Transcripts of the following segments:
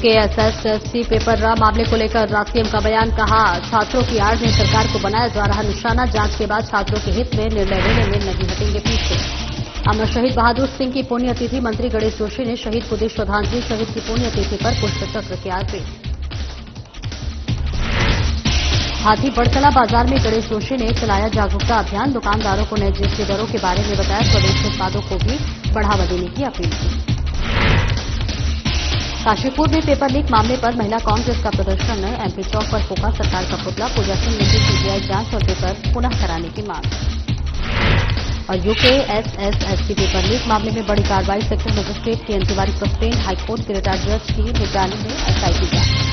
UKSSSC paper मामले को लेकर रासीएम का बयान। कहा, छात्रों की आड़ में सरकार को बनाया जा रहा निशाना। जांच के बाद छात्रों के हित में निर्णय लेने में नहीं हटेंगे पीछे। अमर शहीद बहादुर सिंह की पुण्यतिथि। मंत्री गणेश जोशी ने शहीद को दी श्रद्धांजलि। शहीद की पुण्यतिथि पर पुष्प चक्र किया अर्पित। हाथी बड़कला बाजार में गणेश जोशी ने चलाया जागरूकता अभियान। दुकानदारों को नए जीएसटी दरों के बारे में बताया। स्वदेशी उत्पादों को भी बढ़ावा देने की अपील की। काशीपुर में पेपर लीक मामले पर महिला कांग्रेस का प्रदर्शन। एमपी चौक पर फूका सरकार का पुतला। पूजा सिंह ने की सीबीआई जांच और पेपर पुनः कराने की मांग। और यूकेएसएसएससी पेपर लीक मामले में बड़ी कार्रवाई। सेक्टर मजिस्ट्रेट की इंक्वायरी सस्पेंड। हाईकोर्ट के रिटायर्ड जज की निगरानी में एसआईटी जांच।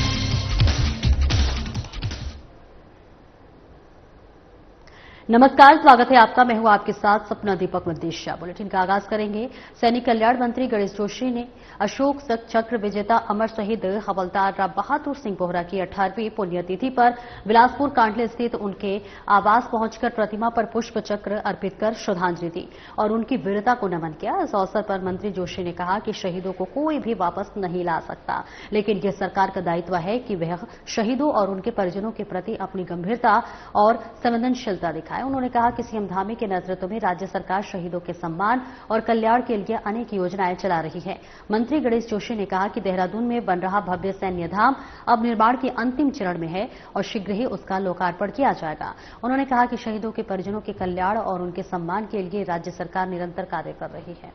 नमस्कार, स्वागत है आपका। मैं हूं आपके साथ सपना दीपक मद्देशिया। बुलेटिन का आगाज करेंगे। सैनिक कल्याण मंत्री गणेश जोशी ने अशोक चक्र विजेता अमर शहीद हवलदार बहादुर सिंह बोहरा की 18वीं पुण्यतिथि पर बिलासपुर कांडले स्थित उनके आवास पहुंचकर प्रतिमा पर पुष्प चक्र अर्पित कर श्रद्धांजलि दी और उनकी वीरता को नमन किया। इस अवसर पर मंत्री जोशी ने कहा कि शहीदों को कोई भी वापस नहीं ला सकता, लेकिन यह सरकार का दायित्व है कि वह शहीदों और उनके परिजनों के प्रति अपनी गंभीरता और संवेदनशीलता दिखाए। उन्होंने कहा कि सीएम धामी के नेतृत्व में राज्य सरकार शहीदों के सम्मान और कल्याण के लिए अनेक योजनाएं चला रही है। मंत्री गणेश जोशी ने कहा कि देहरादून में बन रहा भव्य सैन्य धाम अब निर्माण के अंतिम चरण में है और शीघ्र ही उसका लोकार्पण किया जाएगा। उन्होंने कहा कि शहीदों के परिजनों के कल्याण और उनके सम्मान के लिए राज्य सरकार निरंतर कार्य कर रही है।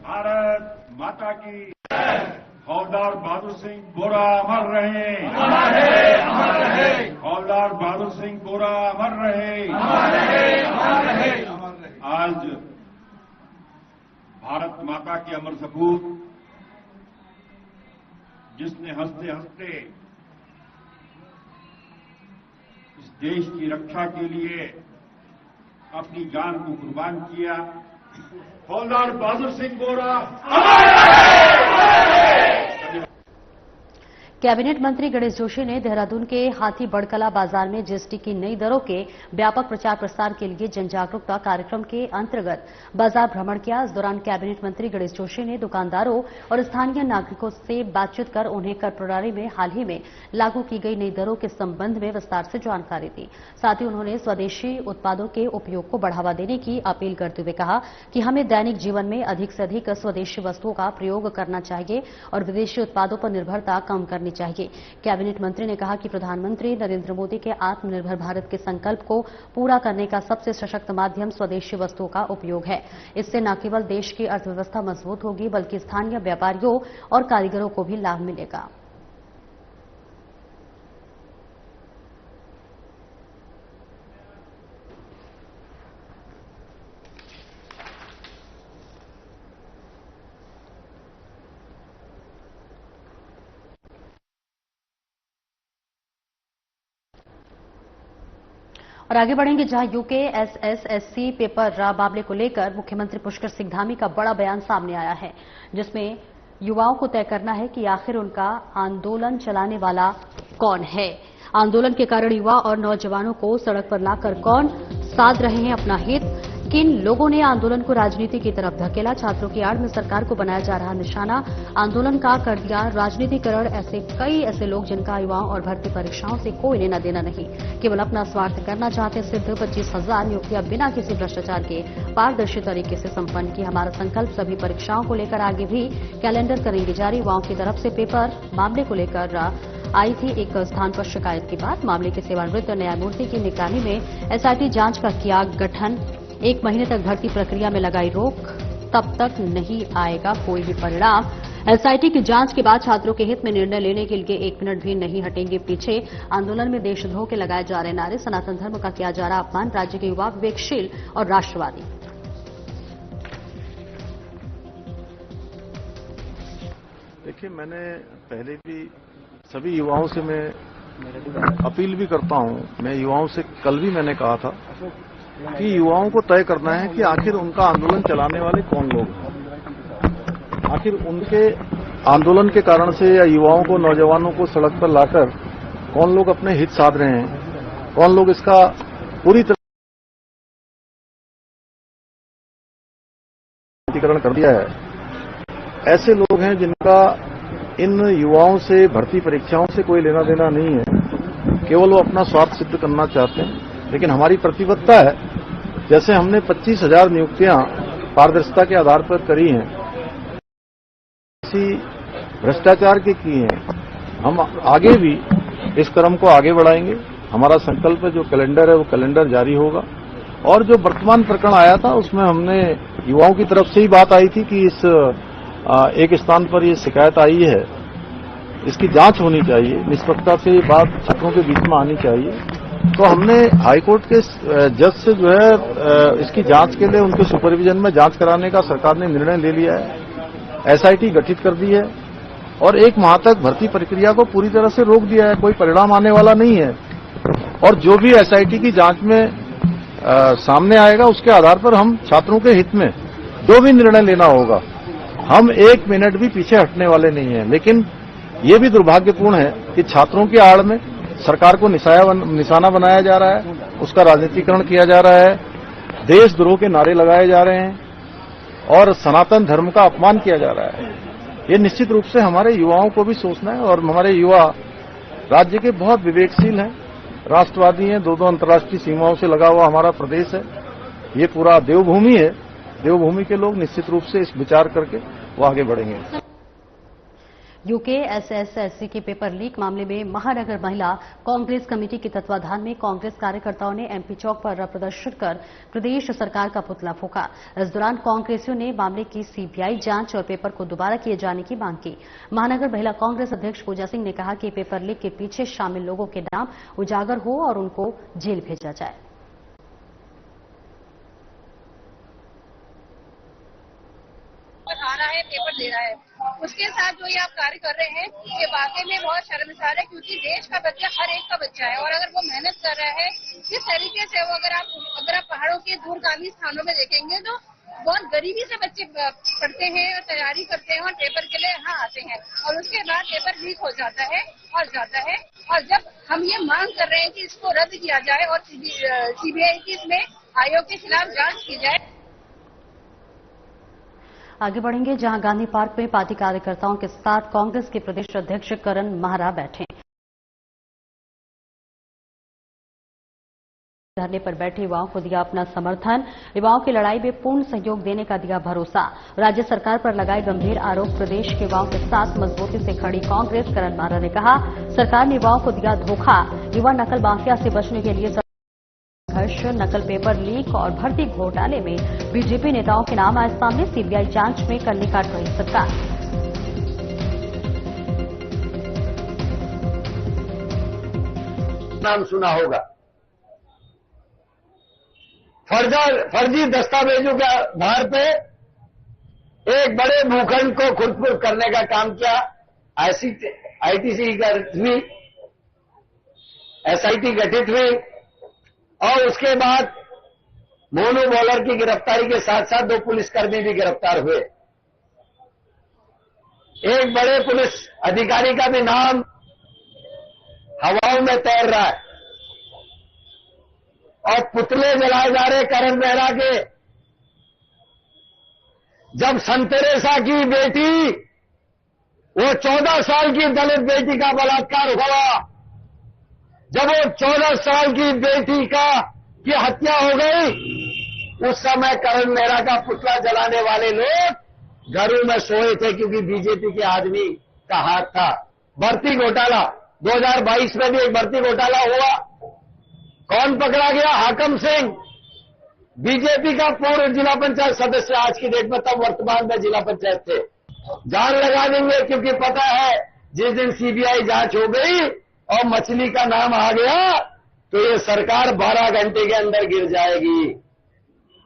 भारत माता की हवलदार बहादुर सिंह बोहरा अमर रहे, अमर रहे, अमर रहे। हवलदार बहादुर सिंह बोहरा अमर रहे, अमर रहे, अमर रहे। आज भारत माता की अमर सपूत, जिसने हंसते हंसते इस देश की रक्षा के लिए अपनी जान को कुर्बान किया, हवलदार बहादुर सिंह बोहरा अमर रहे। कैबिनेट मंत्री गणेश जोशी ने देहरादून के हाथी बड़कला बाजार में जीएसटी की नई दरों के व्यापक प्रचार प्रसार के लिए जन जागरूकता कार्यक्रम के अंतर्गत बाजार भ्रमण किया। इस दौरान कैबिनेट मंत्री गणेश जोशी ने दुकानदारों और स्थानीय नागरिकों से बातचीत कर उन्हें कर प्रणाली में हाल ही में लागू की गई नई दरों के संबंध में विस्तार से जानकारी दी। साथ ही उन्होंने स्वदेशी उत्पादों के उपयोग को बढ़ावा देने की अपील करते हुए कहा कि हमें दैनिक जीवन में अधिक से अधिक स्वदेशी वस्तुओं का प्रयोग करना चाहिए और विदेशी उत्पादों पर निर्भरता कम करनी चाहिए। कैबिनेट मंत्री ने कहा कि प्रधानमंत्री नरेंद्र मोदी के आत्मनिर्भर भारत के संकल्प को पूरा करने का सबसे सशक्त माध्यम स्वदेशी वस्तुओं का उपयोग है। इससे न केवल देश की अर्थव्यवस्था मजबूत होगी, बल्कि स्थानीय व्यापारियों और कारीगरों को भी लाभ मिलेगा। और आगे बढ़ेंगे, जहां यूकेएसएसएससी पेपर मामले को लेकर मुख्यमंत्री पुष्कर सिंह धामी का बड़ा बयान सामने आया है, जिसमें युवाओं को तय करना है कि आखिर उनका आंदोलन चलाने वाला कौन है। आंदोलन के कारण युवा और नौजवानों को सड़क पर लाकर कौन साध रहे हैं अपना हित। किन लोगों ने आंदोलन को राजनीति की तरफ धकेला। छात्रों की आड़ में सरकार को बनाया जा रहा निशाना। आंदोलन का कर दिया राजनीतिकरण। कई ऐसे लोग जिनका युवाओं और भर्ती परीक्षाओं से कोई लेना देना नहीं, केवल अपना स्वार्थ करना चाहते। सिद्ध 25,000 नियुक्तियां बिना किसी भ्रष्टाचार के पारदर्शी तरीके से संपन्न की। हमारा संकल्प सभी परीक्षाओं को लेकर आगे भी कैलेंडर करेंगे जारी। युवाओं की तरफ से पेपर मामले को लेकर आई थी एक स्थान पर शिकायत के बाद मामले के सेवानिवृत्त न्यायमूर्ति की निगरानी में एसआईटी जांच का किया गठन। 1 महीने तक भर्ती प्रक्रिया में लगाई रोक, तब तक नहीं आएगा कोई भी परिणाम। एसआईटी की जांच के बाद छात्रों के हित में निर्णय लेने के लिए 1 मिनट भी नहीं हटेंगे पीछे। आंदोलन में देशद्रोह के लगाए जा रहे नारे, सनातन धर्म का किया जा रहा अपमान। राज्य के युवा विवेकशील और राष्ट्रवादी। देखिए, मैंने पहले भी सभी युवाओं से मैं अपील भी करता हूं। मैं युवाओं से कल भी मैंने कहा था कि युवाओं को तय करना है कि आखिर उनका आंदोलन चलाने वाले कौन लोग हैं। आखिर उनके आंदोलन के कारण से या युवाओं को, नौजवानों को सड़क पर लाकर कौन लोग अपने हित साध रहे हैं, कौन लोग इसका पूरी तरह राजनीतिकरण कर दिया है। ऐसे लोग हैं जिनका इन युवाओं से भर्ती परीक्षाओं से कोई लेना देना नहीं है, केवल वो अपना स्वार्थ सिद्ध करना चाहते हैं। लेकिन हमारी प्रतिबद्धता है, जैसे हमने 25,000 नियुक्तियां पारदर्शिता के आधार पर करी हैं, इसी भ्रष्टाचार की हैं, हम आगे भी इस क्रम को आगे बढ़ाएंगे। हमारा संकल्प है, जो कैलेंडर है वो कैलेंडर जारी होगा। और जो वर्तमान प्रकरण आया था उसमें हमने युवाओं की तरफ से ही बात आई थी कि इस एक स्थान पर ये शिकायत आई है, इसकी जांच होनी चाहिए, निष्पक्षता से ये बात छात्रों के बीच में आनी चाहिए। तो हमने हाईकोर्ट के जज से जो है इसकी जांच के लिए उनके सुपरविजन में जांच कराने का सरकार ने निर्णय ले लिया है। एसआईटी गठित कर दी है और 1 माह तक भर्ती प्रक्रिया को पूरी तरह से रोक दिया है। कोई परिणाम आने वाला नहीं है और जो भी एसआईटी की जांच में सामने आएगा उसके आधार पर हम छात्रों के हित में जो भी निर्णय लेना होगा, हम 1 मिनट भी पीछे हटने वाले नहीं हैं। लेकिन ये भी दुर्भाग्यपूर्ण है कि छात्रों की आड़ में सरकार को निशाना बनाया जा रहा है, उसका राजनीतिकरण किया जा रहा है, देशद्रोह के नारे लगाए जा रहे हैं और सनातन धर्म का अपमान किया जा रहा है। ये निश्चित रूप से हमारे युवाओं को भी सोचना है और हमारे युवा राज्य के बहुत विवेकशील हैं, राष्ट्रवादी हैं। 2 अंतर्राष्ट्रीय सीमाओं से लगा हुआ हमारा प्रदेश है, ये पूरा देवभूमि है। देवभूमि के लोग निश्चित रूप से इस विचार करके वो आगे बढ़ेंगे। यूके एसएसएससी के पेपर लीक मामले में महानगर महिला कांग्रेस कमेटी के तत्वाधान में कांग्रेस कार्यकर्ताओं ने एमपी चौक पर प्रदर्शन कर प्रदेश सरकार का पुतला फूंका। इस दौरान कांग्रेसियों ने मामले की सीबीआई जांच और पेपर को दोबारा किए जाने की मांग की। महानगर महिला कांग्रेस अध्यक्ष पूजा सिंह ने कहा कि पेपर लीक के पीछे शामिल लोगों के नाम उजागर हो और उनको जेल भेजा जाए। आ रहा है, पेपर दे रहा है, उसके साथ जो ये आप कार्य कर रहे हैं ये वाकई में बहुत शर्मसार है, क्योंकि देश का बच्चा हर एक का बच्चा है और अगर वो मेहनत कर रहा है किस तरीके से वो अगर आप पहाड़ों के दूरगामी स्थानों में देखेंगे तो बहुत गरीबी से बच्चे पढ़ते हैं और तैयारी करते हैं और पेपर के लिए यहाँ आते हैं और उसके बाद पेपर लीक हो जाता है और जाता है। और जब हम ये मांग कर रहे हैं कि इसको रद्द किया जाए और सीबीआई की इसमें आयोग के खिलाफ जांच की जाए। आगे बढ़ेंगे, जहां गांधी पार्क में पार्टी कार्यकर्ताओं के साथ कांग्रेस के प्रदेश अध्यक्ष करण महरा बैठे। धरने पर बैठे युवाओं को दिया अपना समर्थन, युवाओं की लड़ाई में पूर्ण सहयोग देने का दिया भरोसा। राज्य सरकार पर लगाए गंभीर आरोप। प्रदेश के युवाओं के साथ मजबूती से खड़ी कांग्रेस। करण महरा ने कहा, सरकार ने युवाओं को दिया धोखा। युवा नकल माफिया से बचने के लिए संघर्ष। नकल पेपर लीक और भर्ती घोटाले में बीजेपी नेताओं के नाम आए सामने। सीबीआई जांच में करने काट रही सरकार। नाम सुना होगा, फर्जी दस्तावेजों के आधार पे एक बड़े भूखंड को खुरद करने का काम किया। आईटीसी गठित हुई, एसआईटी गठित हुई और उसके बाद मोनू बॉलर की गिरफ्तारी के साथ साथ 2 पुलिसकर्मी भी गिरफ्तार हुए। एक बड़े पुलिस अधिकारी का भी नाम हवाओं में तैर रहा है और पुतले जलाए जा रहे करण महरा के। जब संतरेसा की बेटी, वो 14 साल की दलित बेटी का बलात्कार हुआ, जब वो 14 साल की बेटी की हत्या हो गई, उस समय करण महरा का पुतला जलाने वाले लोग घरों में सोए थे, क्योंकि बीजेपी के आदमी का हाथ था। भर्ती घोटाला 2022 में भी एक भर्ती घोटाला हुआ। कौन पकड़ा गया? हाकम सिंह, बीजेपी का पूर्व जिला पंचायत सदस्य, आज की डेट में तब वर्तमान में जिला पंचायत थे। जान लगा देंगे, क्योंकि पता है जिस दिन सीबीआई जांच हो गई और मछली का नाम आ गया तो ये सरकार 12 घंटे के अंदर गिर जाएगी।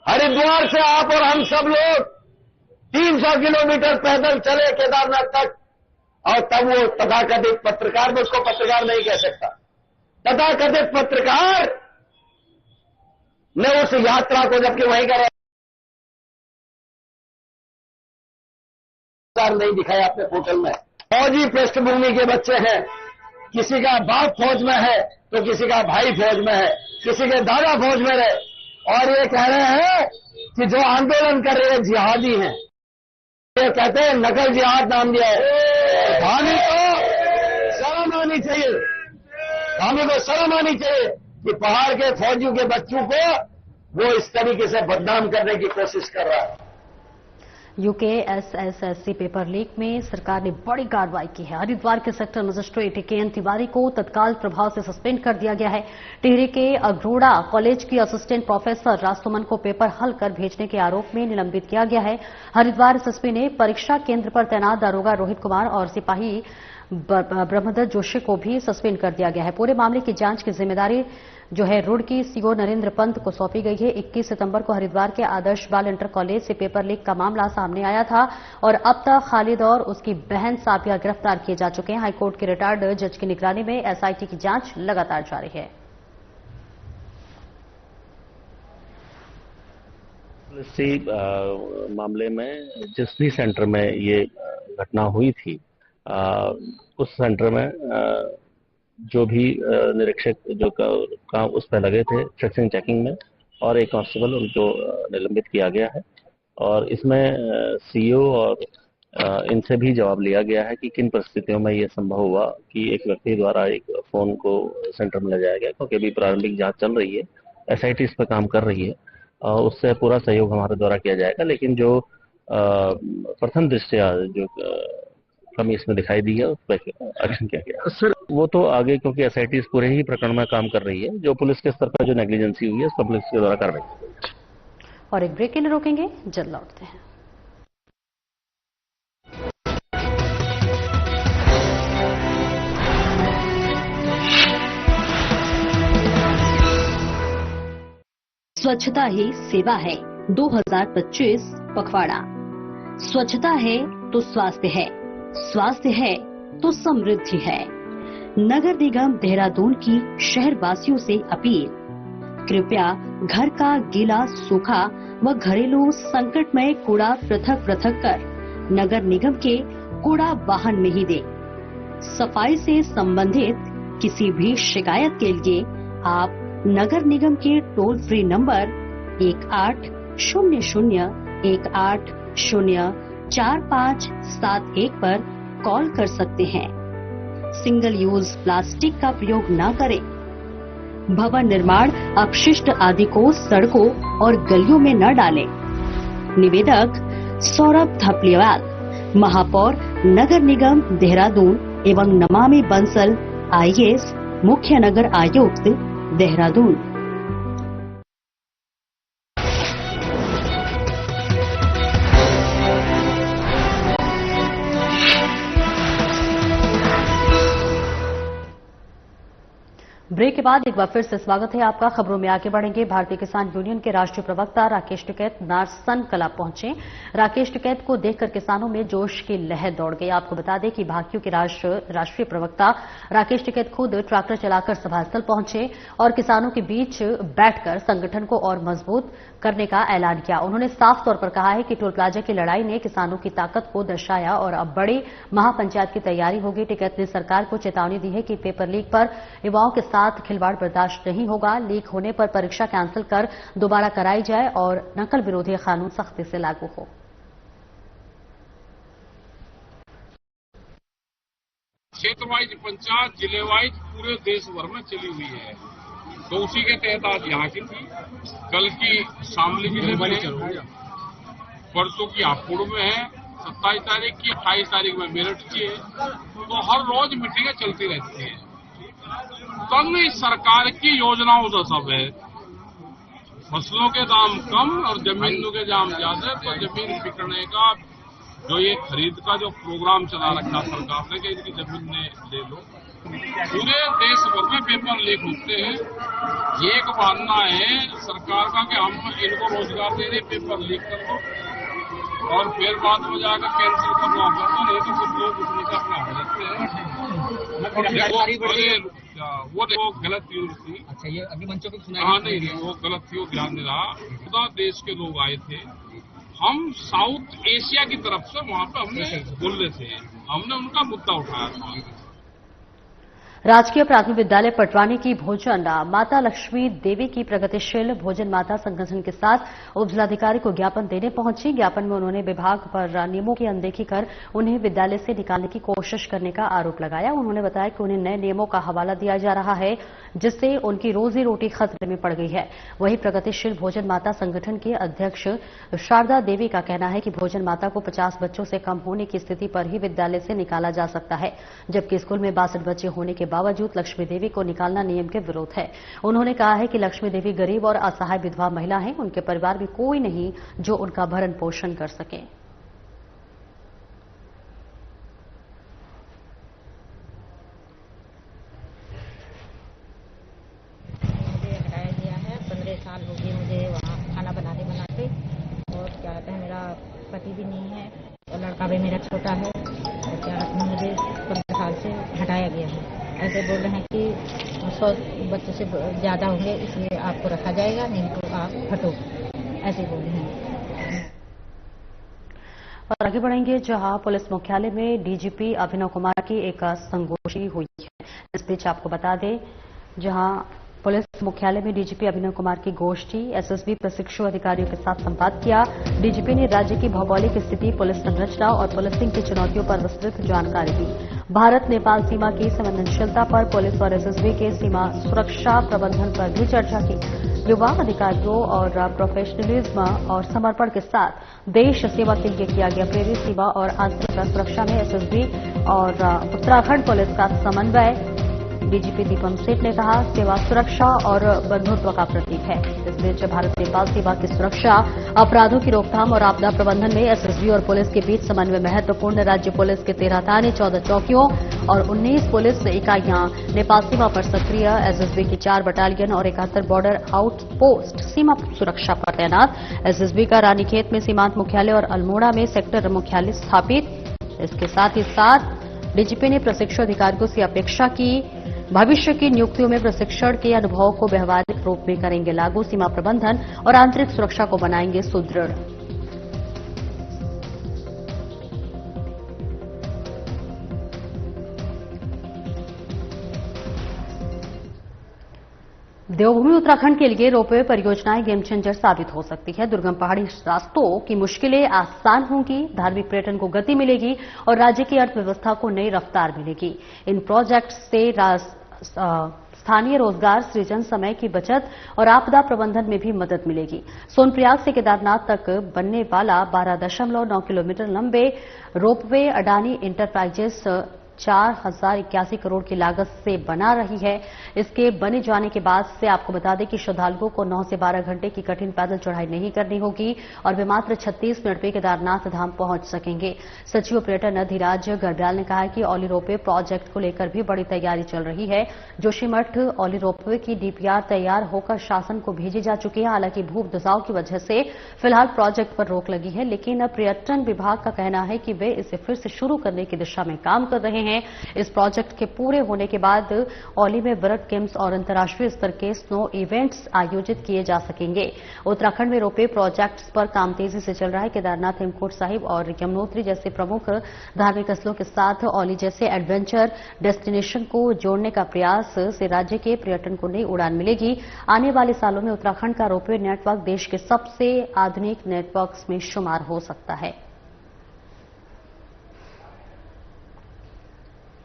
हरिद्वार से आप और हम सब लोग 300 किलोमीटर पैदल चले केदारनाथ तक, और तब वो तथाकथित पत्रकार, मैं उसको पत्रकार नहीं कह सकता, तथाकथित पत्रकार ने उस यात्रा को, जबकि वहीं का नहीं दिखाया अपने पोर्टल में। फौजी पृष्ठभूमि के बच्चे हैं, किसी का बाप फौज में है तो किसी का भाई फौज में है, किसी के दादा फौज में रहे, और ये कह रहे हैं कि जो आंदोलन कर रहे हैं जिहादी हैं। ये कहते हैं नकल जिहाद नाम दिया है। धामी को शर्म आनी चाहिए, धामी को शर्म आनी चाहिए कि पहाड़ के फौजियों के बच्चों को वो इस तरीके से बदनाम करने की कोशिश कर रहा है। यूके एसएसएससी पेपर लीक में सरकार ने बड़ी कार्रवाई की है। हरिद्वार के सेक्टर मजिस्ट्रेट के तिवारी को तत्काल प्रभाव से सस्पेंड कर दिया गया है। टिहरी के अग्रोड़ा कॉलेज की असिस्टेंट प्रोफेसर राजसुमन को पेपर हल कर भेजने के आरोप में निलंबित किया गया है। हरिद्वार एसएसपी ने परीक्षा केंद्र पर तैनात दारोगा रोहित कुमार और सिपाही ब्रह्मदत्त जोशी को भी सस्पेंड कर दिया गया है। पूरे मामले की जांच की जिम्मेदारी जो है रुड़की सीओ नरेंद्र पंत को सौंपी गई है। 21 सितंबर को हरिद्वार के आदर्श बाल इंटर कॉलेज से पेपर लीक का मामला सामने आया था और अब तक खालिद और उसकी बहन साबिया गिरफ्तार किए जा चुके हैं। हाईकोर्ट के रिटायर्ड जज की निगरानी में एसआईटी की जांच लगातार जारी है। इसी मामले में जिस भी सेंटर में ये घटना हुई थी उस सेंटर में जो भी निरीक्षक जो काम उस पर लगे थे ट्रेसिंग चेकिंग में और एक कांस्टेबल उनको निलंबित किया गया है। और इसमें सीईओ और इनसे भी जवाब लिया गया है कि किन परिस्थितियों में ये संभव हुआ कि एक व्यक्ति द्वारा एक फोन को सेंटर में ले जाया गया, क्योंकि अभी प्रारंभिक जांच चल रही है, एसआईटी इस पर काम कर रही है, उससे पूरा सहयोग हमारे द्वारा किया जाएगा। लेकिन जो प्रथम दृष्टया जो कमी इसमें दिखाई दी है उस पर एक्शन किया गया सर। वो तो आगे क्योंकि एसआईटी इस पूरे ही प्रकरण में काम कर रही है, जो पुलिस के स्तर पर जो नेग्लिजेंसी हुई है उस पर पुलिस के द्वारा कार्रवाई की गई। और एक ब्रेक के लिए रोकेंगे, जल्द लौटते हैं। स्वच्छता ही सेवा है 2025 पखवाड़ा। स्वच्छता है तो स्वास्थ्य है, स्वास्थ्य है तो समृद्धि है। नगर निगम देहरादून की शहरवासियों से अपील, कृपया घर का गीला, सूखा व घरेलू संकटमय कूड़ा पृथक पृथक कर नगर निगम के कूड़ा वाहन में ही दे। सफाई से संबंधित किसी भी शिकायत के लिए आप नगर निगम के टोल फ्री नंबर 1800-1804-571 पर कॉल कर सकते हैं। सिंगल यूज प्लास्टिक का प्रयोग न करें। भवन निर्माण अपशिष्ट आदि को सड़कों और गलियों में न डालें। निवेदक सौरभ थपलियाल, महापौर नगर निगम देहरादून एवं नमामि बंसल आईएएस मुख्य नगर आयुक्त देहरादून। ब्रेक के बाद एक बार फिर से स्वागत है आपका। खबरों में आगे बढ़ेंगे। भारतीय किसान यूनियन के राष्ट्रीय प्रवक्ता राकेश टिकैत नारसन कला पहुंचे। राकेश टिकैत को देखकर किसानों में जोश की लहर दौड़ गई। आपको बता दें कि भाकियों के राष्ट्रीय प्रवक्ता राकेश टिकैत खुद ट्रैक्टर चलाकर सभास्थल पहुंचे और किसानों के बीच बैठकर संगठन को और मजबूत करने का ऐलान किया। उन्होंने साफ तौर पर कहा है कि टोल प्लाजा की लड़ाई ने किसानों की ताकत को दर्शाया और अब बड़ी महापंचायत की तैयारी होगी। टिकैत ने सरकार को चेतावनी दी है कि पेपर लीक पर युवाओं के साथ खिलवाड़ बर्दाश्त नहीं होगा। लीक होने पर परीक्षा कैंसिल कर दोबारा कराई जाए और नकल विरोधी कानून सख्ती से लागू हो। क्षेत्र वाइज पंचायत, जिले वाइज पूरे देश भर में चली हुई है, तो उसी के तहत आज यहाँ की थी। कल की शामली जिले में, परसों की हापुड़ में है, 27 तारीख की, 28 तारीख में मेरठ की है। तो हर रोज मीटिंगें चलती रहती हैं। तब इस सरकार की योजनाओं का सब है, फसलों के दाम कम और जमीनों के दाम ज्यादा, तो जमीन बिकने का जो ये खरीद का जो प्रोग्राम चला रखा सरकार ने कि इनकी जमीन ले लो। पूरे देश भर में पेपर लीक होते हैं। एक बहाना है सरकार का कि हम इनको रोजगार दे रहे, पेपर लीक कर दो और फिर बाद में जाकर कैंसिल करना पड़ता, नहीं तो कुछ लोग उसमें से अपना हो जाते हैं। वो देखो गलत थी उनकी। अच्छा, ये अभी मंचों पे सुना? हाँ, नहीं, वो गलत थी, वो ध्यान नहीं रहा। खुदा देश के लोग आए थे, हम साउथ एशिया की तरफ से वहां पे हमने बोल रहे थे, हमने उनका मुद्दा उठाया था। राजकीय प्राथमिक विद्यालय पटवानी की भोजन माता लक्ष्मी देवी की प्रगतिशील भोजन माता संगठन के साथ उप जिलाधिकारी को ज्ञापन देने पहुंची। ज्ञापन में उन्होंने विभाग पर नियमों की अनदेखी कर उन्हें विद्यालय से निकालने की कोशिश करने का आरोप लगाया। उन्होंने बताया कि उन्हें नए नियमों का हवाला दिया जा रहा है, जिससे उनकी रोजी रोटी खतरे में पड़ गई है। वहीं प्रगतिशील भोजन माता संगठन के अध्यक्ष शारदा देवी का कहना है कि भोजन माता को 50 बच्चों से कम होने की स्थिति पर ही विद्यालय से निकाला जा सकता है, जबकि स्कूल में 62 बच्चे होने के बावजूद लक्ष्मी देवी को निकालना नियम के विरुद्ध है। उन्होंने कहा है कि लक्ष्मी देवी गरीब और असहाय विधवा महिला हैं, उनके परिवार में कोई नहीं जो उनका भरण पोषण कर सके। मुझे हटाया गया है। 15 साल हो गए मुझे वहाँ खाना बनाते और क्या कहते हैं, मेरा पति भी नहीं है और लड़का भी मेरा छोटा है। और क्या कहते हैं, मुझे 15 साल से हटाया गया है। ऐसे बोल रहे हैं कि 100 बच्चों से ज़्यादा होंगे, इसलिए आपको रखा जाएगा, नहीं तो आप हटो, ऐसे बोल रहे हैं। और आगे बढ़ेंगे, जहां पुलिस मुख्यालय में डीजीपी अभिनव कुमार की एक संगोष्ठी हुई है। इस बीच आपको बता दें, जहां पुलिस मुख्यालय में डीजीपी अभिनव कुमार की गोष्ठी एसएसबी प्रशिक्षु अधिकारियों के साथ संवाद किया। डीजीपी ने राज्य की भौगोलिक स्थिति, पुलिस संरचना और पुलिसिंग की चुनौतियों पर विस्तृत जानकारी दी। भारत नेपाल सीमा की संवेदनशीलता पर पुलिस और एसएसबी के सीमा सुरक्षा प्रबंधन पर भी चर्चा की। युवा अधिकारियों और प्रोफेशनलिज्म और समर्पण के साथ देश सेवा के लिए किया गया प्रेरित। सीमा और आंतरिक सुरक्षा में एसएसबी और उत्तराखंड पुलिस का समन्वय। डीजीपी दीपम सेठ ने कहा, सेवा सुरक्षा और बंधुत्व का प्रतीक है। इस बीच भारत नेपाल सीमा की सुरक्षा, अपराधों की रोकथाम और आपदा प्रबंधन में एसएसबी और पुलिस के बीच समन्वय महत्वपूर्ण। राज्य पुलिस के 13 थाने, 14 चौकियों और 19 पुलिस इकाइयां नेपाल सीमा पर सक्रिय। एसएसबी की 4 बटालियन और 71 बॉर्डर आउटपोस्ट सीमा सुरक्षा पर तैनात। एसएसबी का रानीखेत में सीमांत मुख्यालय और अल्मोड़ा में सेक्टर मुख्यालय स्थापित। इसके साथ ही साथ डीजीपी ने प्रशिक्षु अधिकारियों से अपेक्षा की, भविष्य की नियुक्तियों में प्रशिक्षण के अनुभव को व्यवहारिक रूप में करेंगे लागू। सीमा प्रबंधन और आंतरिक सुरक्षा को बनाएंगे सुदृढ़। देवभूमि उत्तराखंड के लिए रोपवे परियोजनाएं गेम चेंजर साबित हो सकती है। दुर्गम पहाड़ी रास्तों की मुश्किलें आसान होंगी, धार्मिक पर्यटन को गति मिलेगी और राज्य की अर्थव्यवस्था को नई रफ्तार मिलेगी। इन प्रोजेक्ट से स्थानीय रोजगार सृजन, समय की बचत और आपदा प्रबंधन में भी मदद मिलेगी। सोनप्रयाग से केदारनाथ तक बनने वाला 12.9 किलोमीटर लंबे रोपवे अडानी इंटरप्राइजेस 4081 करोड़ की लागत से बना रही है। इसके बने जाने के बाद से आपको बता दें कि श्रद्धालुओं को 9 से 12 घंटे की कठिन पैदल चढ़ाई नहीं करनी होगी और वे मात्र 36 मिनट में केदारनाथ धाम पहुंच सकेंगे। सचिव पर्यटन धीराज गर्ब्याल ने कहा है कि औली रोपवे प्रोजेक्ट को लेकर भी बड़ी तैयारी चल रही है। जोशीमठ औली रोपवे की डीपीआर तैयार होकर शासन को भेजी जा चुकी है। हालांकि भूदसाव की वजह से फिलहाल प्रोजेक्ट पर रोक लगी है, लेकिन पर्यटन विभाग का कहना है कि वे इसे फिर से शुरू करने की दिशा में काम कर रहे हैं। इस प्रोजेक्ट के पूरे होने के बाद औली में वर्ल्ड गेम्स और अंतर्राष्ट्रीय स्तर के स्नो इवेंट्स आयोजित किए जा सकेंगे। उत्तराखंड में रोपवे प्रोजेक्ट्स पर काम तेजी से चल रहा है। केदारनाथ, हेमकुंड साहिब और यमुनोत्री जैसे प्रमुख धार्मिक स्थलों के साथ औली जैसे एडवेंचर डेस्टिनेशन को जोड़ने का प्रयास से राज्य के पर्यटन को नई उड़ान मिलेगी। आने वाले सालों में उत्तराखंड का रोपवे नेटवर्क देश के सबसे आधुनिक नेटवर्क्स में शुमार हो सकता है।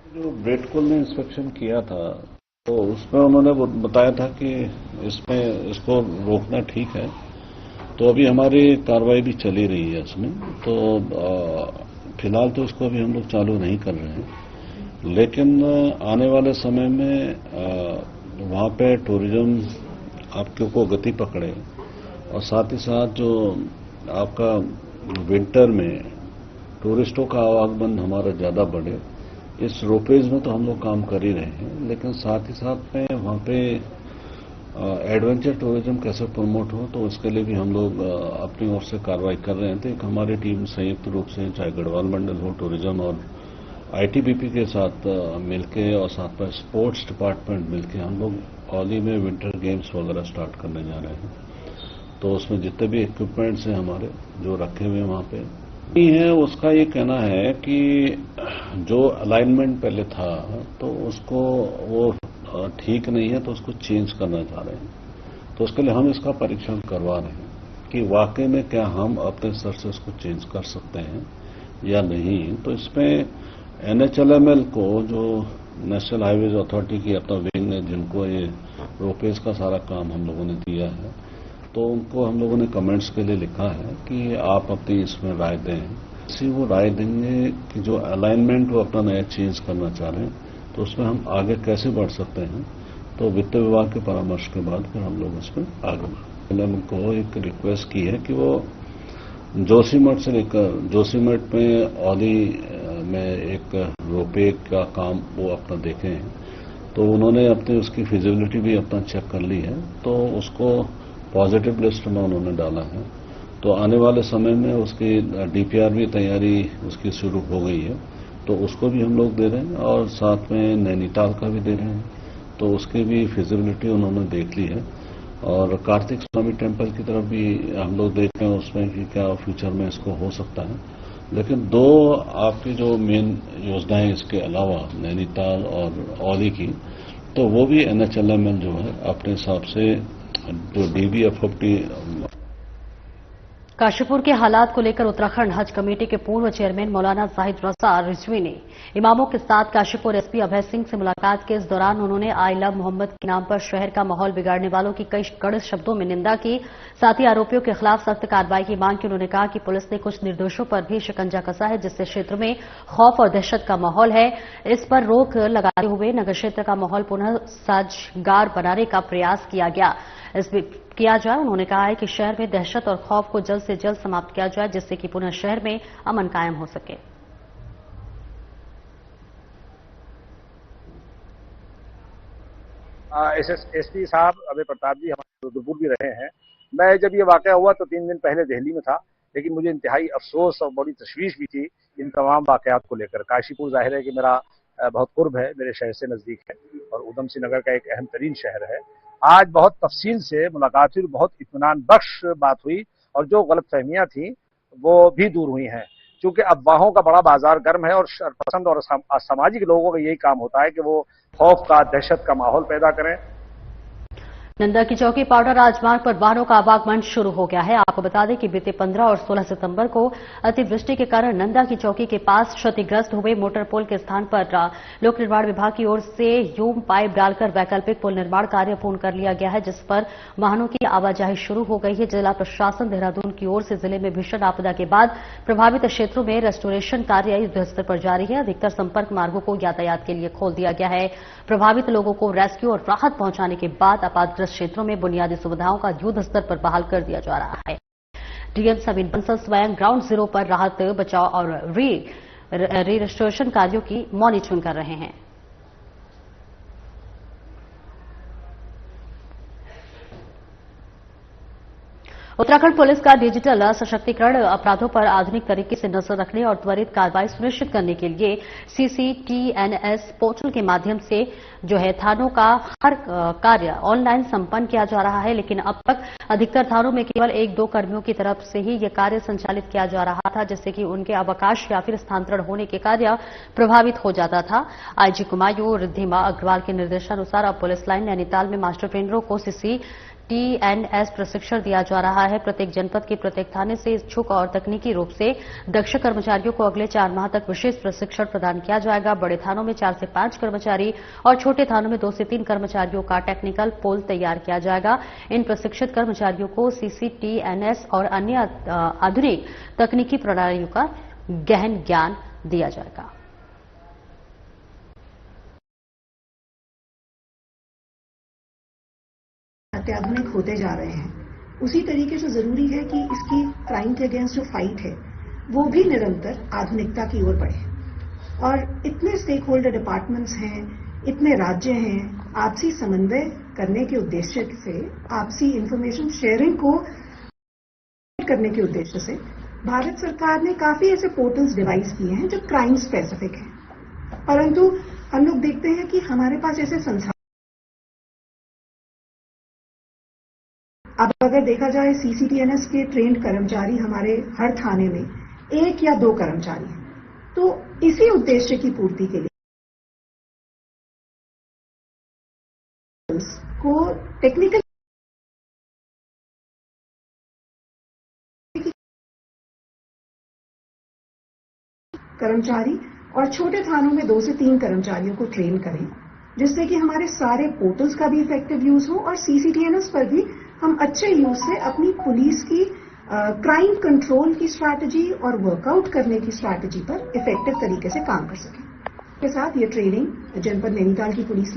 जो ब्रेडकोल ने इंस्पेक्शन किया था तो उसमें उन्होंने बताया था कि इसमें इसको रोकना ठीक है, तो अभी हमारी कार्रवाई भी चली रही है इसमें। तो फिलहाल तो इसको अभी हम लोग चालू नहीं कर रहे हैं, लेकिन आने वाले समय में वहाँ पे टूरिज्म आपके को गति पकड़े और साथ ही साथ जो आपका विंटर में टूरिस्टों का आवागमन हमारा ज़्यादा बढ़े, इस रोपवेज में तो हम लोग काम कर ही रहे हैं, लेकिन साथ ही साथ में वहाँ पे एडवेंचर टूरिज्म कैसे प्रमोट हो तो उसके लिए भी हम लोग अपनी ओर से कार्रवाई कर रहे हैं। तो एक हमारी टीम संयुक्त रूप से चाहे गढ़वाल मंडल हो, टूरिज्म और आईटीबीपी के साथ मिलके और साथ में स्पोर्ट्स डिपार्टमेंट मिलके हम लोग औली में विंटर गेम्स वगैरह स्टार्ट करने जा रहे हैं। तो उसमें जितने भी इक्विपमेंट्स हैं हमारे जो रखे हुए हैं वहाँ पे, है उसका ये कहना है कि जो अलाइनमेंट पहले था तो उसको वो ठीक नहीं है तो उसको चेंज करना चाह रहे हैं। तो उसके लिए हम इसका परीक्षण करवा रहे हैं कि वाकई में क्या हम अपने स्तर से उसको चेंज कर सकते हैं या नहीं। तो इसमें NHLML को जो नेशनल हाईवेज अथॉरिटी की अपना विंग है जिनको ये रोपेज का सारा काम हम लोगों ने दिया है, तो उनको हम लोगों ने कमेंट्स के लिए लिखा है कि आप अपनी इसमें राय दें। इसी वो राय देंगे कि जो अलाइनमेंट वो अपना नया चेंज करना चाह रहे हैं तो उसमें हम आगे कैसे बढ़ सकते हैं। तो वित्त विभाग के परामर्श के बाद फिर हम लोग इसमें आगे बढ़े। मैंने उनको एक रिक्वेस्ट की है कि वो जोशीमठ से लेकर जोशीमठ में औली में एक रोपे का काम वो अपना देखे हैं। तो उन्होंने अपनी उसकी फिजिबिलिटी भी अपना चेक कर ली है, तो उसको पॉजिटिव लिस्ट में उन्होंने डाला है। तो आने वाले समय में उसकी DPR भी तैयारी उसकी शुरू हो गई है, तो उसको भी हम लोग दे रहे हैं और साथ में नैनीताल का भी दे रहे हैं। तो उसकी भी फिजिबिलिटी उन्होंने देख ली है और कार्तिक स्वामी टेम्पल की तरफ भी हम लोग देख रहे हैं उसमें कि क्या फ्यूचर में इसको हो सकता है। लेकिन दो आपकी जो मेन योजनाएं इसके अलावा नैनीताल और औली की, तो वो भी NHLML जो है अपने हिसाब से जो DBFOP काशीपुर के हालात को लेकर उत्तराखंड हज कमेटी के पूर्व चेयरमैन मौलाना जाहिद रजा रिजवी ने इमामों के साथ काशीपुर SP अभय सिंह से मुलाकात के इस दौरान उन्होंने आई लव मोहम्मद के नाम पर शहर का माहौल बिगाड़ने वालों की कई कड़े शब्दों में निंदा की। साथ ही आरोपियों के खिलाफ सख्त कार्रवाई की मांग की। उन्होंने कहा कि पुलिस ने कुछ निर्दोषों पर भी शिकंजा कसा है, जिससे क्षेत्र में खौफ और दहशत का माहौल है। इस पर रोक लगाते हुए नगर क्षेत्र का माहौल पुनः साजगार बनाने का प्रयास किया जाए। उन्होंने कहा है कि शहर में दहशत और खौफ को जल्द से जल्द समाप्त किया जाए, जिससे कि पुनः शहर में अमन कायम हो सके। SP साहब अभय प्रताप जी हमारे रुद्रपुर भी रहे हैं। मैं जब ये वाकया हुआ तो 3 दिन पहले दिल्ली में था, लेकिन मुझे इंतहाई अफसोस और बड़ी तशवीश भी थी इन तमाम वाकयात को लेकर। काशीपुर जाहिर है कि मेरा बहुत कुर्ब है, मेरे शहर से नजदीक है और उधम सिंह नगर का एक अहम तरीन शहर है। आज बहुत तफसील से मुलाकात हुई, बहुत इत्मीनान बख्श बात हुई और जो गलतफहमियां थी वो भी दूर हुई हैं। क्योंकि अफवाहों का बड़ा बाजार गर्म है और शरपसंद और असामाजिक लोगों का यही काम होता है कि वो खौफ का, दहशत का माहौल पैदा करें। नंदा की चौकी पाउडा राजमार्ग पर वाहनों का आवागमन शुरू हो गया है। आपको बता दें कि बीते 15 और 16 सितंबर को अतिवृष्टि के कारण नंदा की चौकी के पास क्षतिग्रस्त हुए मोटर पुल के स्थान पर लोक निर्माण विभाग की ओर से ह्यूम पाइप डालकर वैकल्पिक पुल निर्माण कार्य पूर्ण कर लिया गया है, जिस पर वाहनों की आवाजाही शुरू हो गई है। जिला प्रशासन देहरादून की ओर से जिले में भीषण आपदा के बाद प्रभावित क्षेत्रों में रेस्टोरेशन कार्य युद्धस्तर पर जारी है। अधिकतर संपर्क मार्गों को यातायात के लिए खोल दिया गया है। प्रभावित लोगों को रेस्क्यू और राहत पहुंचाने के बाद आपातग्रस्त क्षेत्रों में बुनियादी सुविधाओं का युद्ध स्तर पर बहाल कर दिया जा रहा है। डीएम समीर बंसल स्वयं ग्राउंड जीरो पर राहत, बचाव और रेस्टोरेशन कार्यों की मॉनिटरिंग कर रहे हैं। उत्तराखंड पुलिस का डिजिटल सशक्तिकरण अपराधों पर आधुनिक तरीके से नजर रखने और त्वरित कार्रवाई सुनिश्चित करने के लिए CCTNS पोर्टल के माध्यम से जो है थानों का हर कार्य ऑनलाइन संपन्न किया जा रहा है। लेकिन अब तक अधिकतर थानों में केवल 1-2 कर्मियों की तरफ से ही यह कार्य संचालित किया जा रहा था, जिससे कि उनके अवकाश या फिर स्थानांतरण होने के कार्य प्रभावित हो जाता था। IG कुमायूं रिद्धिमा अग्रवाल के निर्देशानुसार अब पुलिस लाइन नैनीताल में मास्टर ट्रेनरों को CCTNS प्रशिक्षण दिया जा रहा है। प्रत्येक जनपद के प्रत्येक थाने से इच्छुक और तकनीकी रूप से दक्ष कर्मचारियों को अगले 4 माह तक विशेष प्रशिक्षण प्रदान किया जाएगा। बड़े थानों में 4 से 5 कर्मचारी और छोटे थानों में 2 से 3 कर्मचारियों का टेक्निकल पोल तैयार किया जाएगा। इन प्रशिक्षित कर्मचारियों को CCTNS और अन्य आधुनिक तकनीकी प्रणालियों का गहन ज्ञान दिया जाएगा। अत्याधुनिक होते जा रहे हैं, उसी तरीके से जरूरी है कि इसकी क्राइम के अगेंस्ट जो फाइट है वो भी निरंतर आधुनिकता की ओर बढ़े। और इतने स्टेक होल्डर डिपार्टमेंट्स हैं, इतने राज्य हैं, आपसी समन्वय करने के उद्देश्य से, आपसी इंफॉर्मेशन शेयरिंग को करने के उद्देश्य से भारत सरकार ने काफी ऐसे पोर्टल्स डिवाइस किए हैं जो क्राइम स्पेसिफिक हैं। परंतु हम लोग देखते हैं कि हमारे पास ऐसे संसाधन, अब अगर देखा जाए CCTNS के ट्रेंड कर्मचारी हमारे हर थाने में 1 या 2 कर्मचारी हैं। तो इसी उद्देश्य की पूर्ति के लिए को टेक्निकल कर्मचारी और छोटे थानों में 2 से 3 कर्मचारियों को ट्रेन करें, जिससे कि हमारे सारे पोर्टल्स का भी इफेक्टिव यूज हो और सीसीटीएनएस पर भी हम अच्छे यूज से अपनी पुलिस की क्राइम कंट्रोल की स्ट्रैटेजी और वर्कआउट करने की स्ट्रैटेजी पर इफेक्टिव तरीके से काम कर सकें। के साथ ये ट्रेनिंग जनपद नैनीताल की पुलिस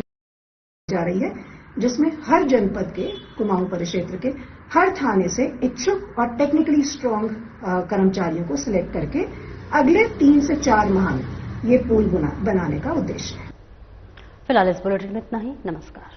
जा रही है, जिसमें हर जनपद के कुमाऊं परिक्षेत्र के हर थाने से इच्छुक और टेक्निकली स्ट्रांग कर्मचारियों को सिलेक्ट करके अगले 3 से 4 माह में ये पूल बनाने का उद्देश्य है। फिलहाल इस बुलेटिन में इतना ही। नमस्कार।